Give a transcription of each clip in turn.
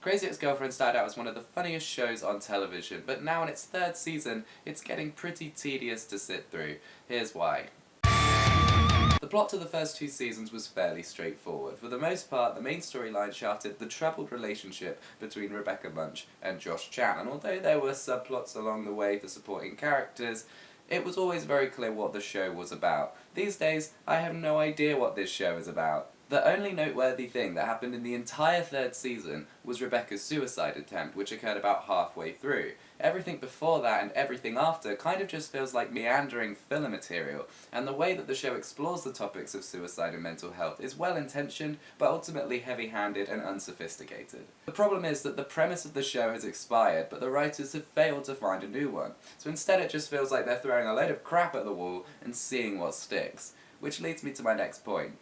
Crazy Ex-Girlfriend started out as one of the funniest shows on television, but now in its third season, it's getting pretty tedious to sit through. Here's why. The plot to the first two seasons was fairly straightforward. For the most part, the main storyline shafted the troubled relationship between Rebecca Munch and Josh Chan, and although there were subplots along the way for supporting characters, it was always very clear what the show was about. These days, I have no idea what this show is about. The only noteworthy thing that happened in the entire third season was Rebecca's suicide attempt, which occurred about halfway through. Everything before that and everything after kind of just feels like meandering filler material, and the way that the show explores the topics of suicide and mental health is well-intentioned, but ultimately heavy-handed and unsophisticated. The problem is that the premise of the show has expired, but the writers have failed to find a new one, so instead it just feels like they're throwing a load of crap at the wall and seeing what sticks. Which leads me to my next point.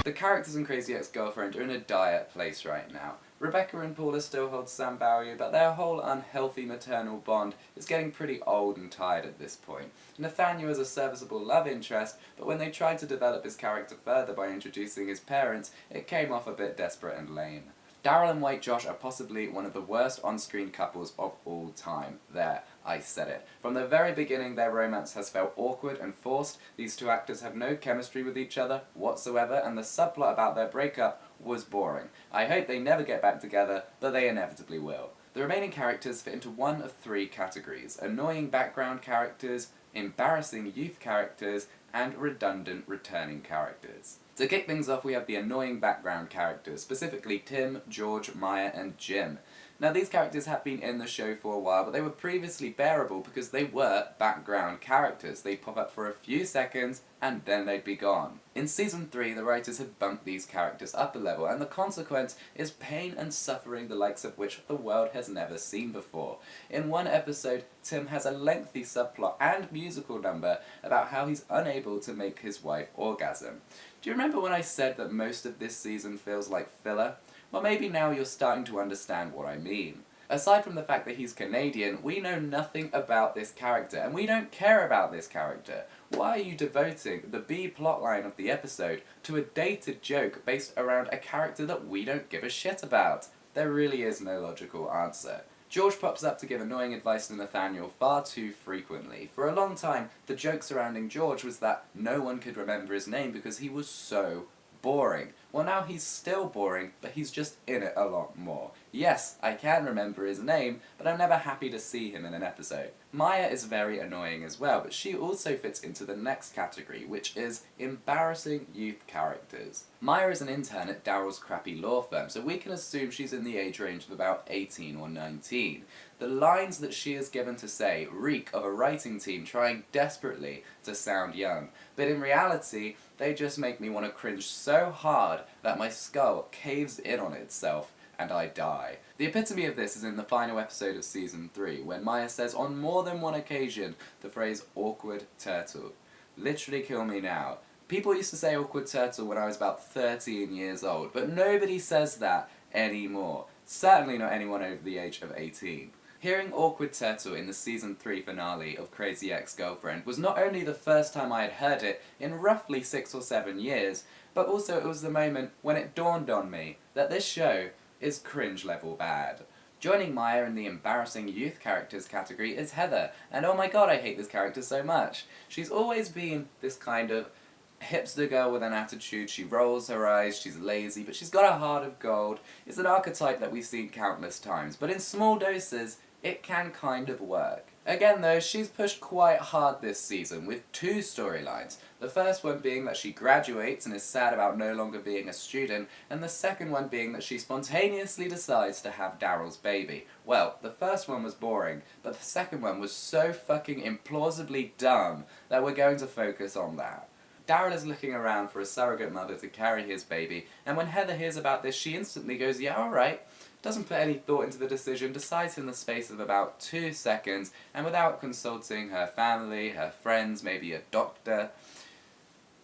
The characters in Crazy Ex-Girlfriend are in a dire place right now. Rebecca and Paula still hold some value, but their whole unhealthy maternal bond is getting pretty old and tired at this point. Nathaniel is a serviceable love interest, but when they tried to develop his character further by introducing his parents, it came off a bit desperate and lame. Daryl and White Josh are possibly one of the worst on-screen couples of all time. There, I said it. From the very beginning, their romance has felt awkward and forced. These two actors have no chemistry with each other whatsoever, and the subplot about their breakup was boring. I hope they never get back together, but they inevitably will. The remaining characters fit into one of three categories: annoying background characters, embarrassing youth characters, and redundant returning characters. To kick things off, we have the annoying background characters, specifically Tim, George, Maya, and Jim. Now, these characters have been in the show for a while, but they were previously bearable because they were background characters. They'd pop up for a few seconds, and then they'd be gone. In Season 3, the writers have bumped these characters up a level, and the consequence is pain and suffering the likes of which the world has never seen before. In one episode, Tim has a lengthy subplot and musical number about how he's unable to make his wife orgasm. Do you remember when I said that most of this season feels like filler? Well, maybe now you're starting to understand what I mean. Aside from the fact that he's Canadian, we know nothing about this character, and we don't care about this character. Why are you devoting the B plotline of the episode to a dated joke based around a character that we don't give a shit about? There really is no logical answer. George pops up to give annoying advice to Nathaniel far too frequently. For a long time, the joke surrounding George was that no one could remember his name because he was so boring. Well, now he's still boring, but he's just in it a lot more. Yes, I can remember his name, but I'm never happy to see him in an episode. Maya is very annoying as well, but she also fits into the next category, which is embarrassing youth characters. Maya is an intern at Daryl's crappy law firm, so we can assume she's in the age range of about 18 or 19. The lines that she is given to say reek of a writing team trying desperately to sound young, but in reality, they just make me want to cringe so hard that my skull caves in on itself and I die. The epitome of this is in the final episode of Season 3, when Maya says on more than one occasion the phrase awkward turtle. Literally kill me now. People used to say awkward turtle when I was about 13 years old, but nobody says that anymore. Certainly not anyone over the age of 18. Hearing Awkward Turtle in the Season 3 finale of Crazy Ex-Girlfriend was not only the first time I had heard it in roughly 6 or 7 years, but also it was the moment when it dawned on me that this show is cringe level bad. Joining Maya in the embarrassing youth characters category is Heather, and oh my god, I hate this character so much. She's always been this kind of hipster girl with an attitude. She rolls her eyes, she's lazy, but she's got a heart of gold. It's an archetype that we've seen countless times, but in small doses, it can kind of work. Again though, she's pushed quite hard this season with two storylines. The first one being that she graduates and is sad about no longer being a student, and the second one being that she spontaneously decides to have Daryl's baby. Well, the first one was boring, but the second one was so fucking implausibly dumb that we're going to focus on that. Daryl is looking around for a surrogate mother to carry his baby, and when Heather hears about this, she instantly goes, yeah, alright. Doesn't put any thought into the decision, decides in the space of about 2 seconds, and without consulting her family, her friends, maybe a doctor.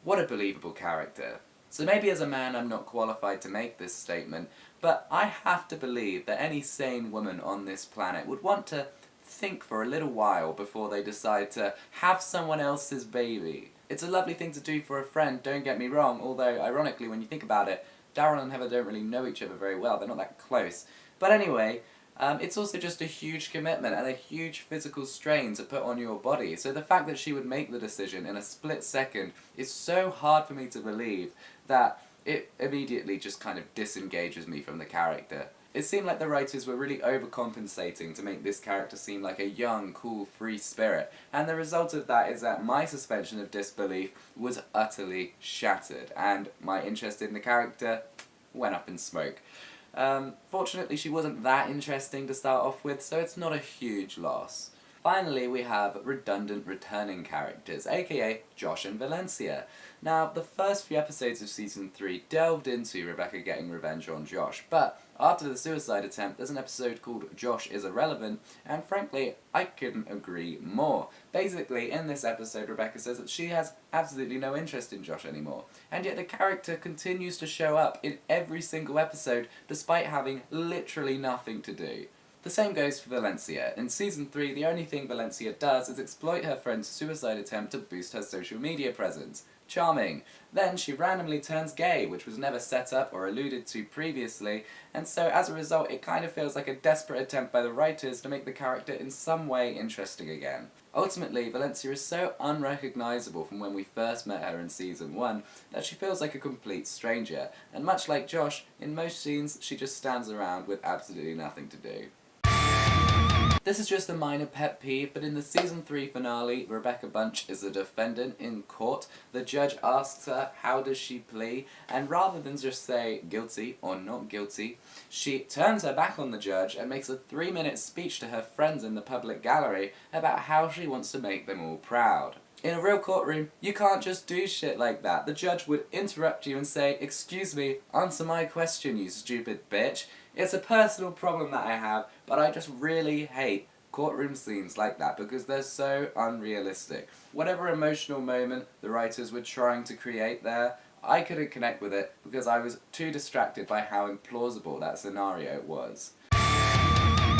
What a believable character. So maybe as a man I'm not qualified to make this statement, but I have to believe that any sane woman on this planet would want to think for a little while before they decide to have someone else's baby. It's a lovely thing to do for a friend, don't get me wrong, although ironically when you think about it, Daryl and Heather don't really know each other very well, they're not that close. But anyway, it's also just a huge commitment and a huge physical strain to put on your body. So the fact that she would make the decision in a split second is so hard for me to believe that it immediately just kind of disengages me from the character. It seemed like the writers were really overcompensating to make this character seem like a young, cool, free spirit, and the result of that is that my suspension of disbelief was utterly shattered, and my interest in the character went up in smoke. Fortunately, she wasn't that interesting to start off with, so it's not a huge loss. Finally, we have redundant returning characters, aka Josh and Valencia. Now, the first few episodes of Season 3 delved into Rebecca getting revenge on Josh, but after the suicide attempt, there's an episode called Josh is Irrelevant, and frankly, I couldn't agree more. Basically, in this episode, Rebecca says that she has absolutely no interest in Josh anymore, and yet the character continues to show up in every single episode, despite having literally nothing to do. The same goes for Valencia. In Season 3, the only thing Valencia does is exploit her friend's suicide attempt to boost her social media presence. Charming. Then she randomly turns gay, which was never set up or alluded to previously, and so as a result it kind of feels like a desperate attempt by the writers to make the character in some way interesting again. Ultimately, Valencia is so unrecognisable from when we first met her in Season 1 that she feels like a complete stranger, and much like Josh, in most scenes she just stands around with absolutely nothing to do. This is just a minor pet peeve, but in the Season 3 finale, Rebecca Bunch is a defendant in court. The judge asks her, how does she plea? And rather than just say guilty or not guilty, she turns her back on the judge and makes a 3-minute speech to her friends in the public gallery about how she wants to make them all proud. In a real courtroom, you can't just do shit like that. The judge would interrupt you and say, excuse me, answer my question, you stupid bitch. It's a personal problem that I have, but I just really hate courtroom scenes like that because they're so unrealistic. Whatever emotional moment the writers were trying to create there, I couldn't connect with it because I was too distracted by how implausible that scenario was.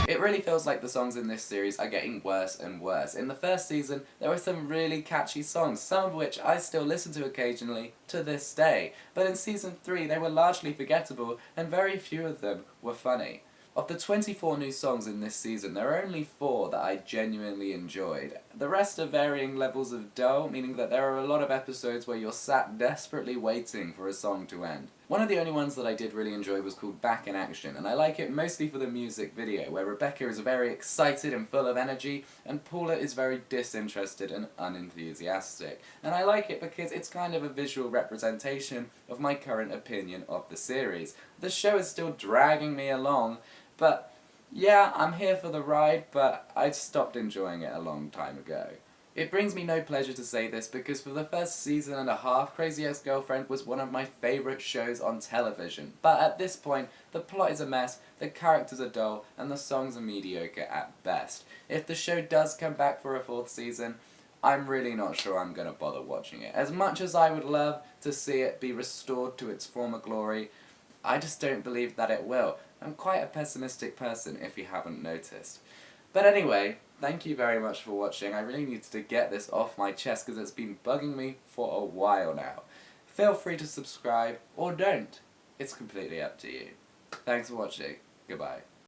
It really feels like the songs in this series are getting worse and worse. In the first season, there were some really catchy songs, some of which I still listen to occasionally to this day. But in Season 3, they were largely forgettable, and very few of them were funny. Of the 24 new songs in this season, there are only 4 that I genuinely enjoyed. The rest are varying levels of dull, meaning that there are a lot of episodes where you're sat desperately waiting for a song to end. One of the only ones that I did really enjoy was called Back in Action, and I like it mostly for the music video, where Rebecca is very excited and full of energy, and Paula is very disinterested and unenthusiastic. And I like it because it's kind of a visual representation of my current opinion of the series. The show is still dragging me along, but yeah, I'm here for the ride, but I stopped enjoying it a long time ago. It brings me no pleasure to say this because for the first season and a half, Crazy Ex-Girlfriend was one of my favourite shows on television. But at this point, the plot is a mess, the characters are dull, and the songs are mediocre at best. If the show does come back for a 4th season, I'm really not sure I'm going to bother watching it. As much as I would love to see it be restored to its former glory, I just don't believe that it will. I'm quite a pessimistic person, if you haven't noticed. But anyway, thank you very much for watching. I really needed to get this off my chest because it's been bugging me for a while now. Feel free to subscribe, or don't. It's completely up to you. Thanks for watching. Goodbye.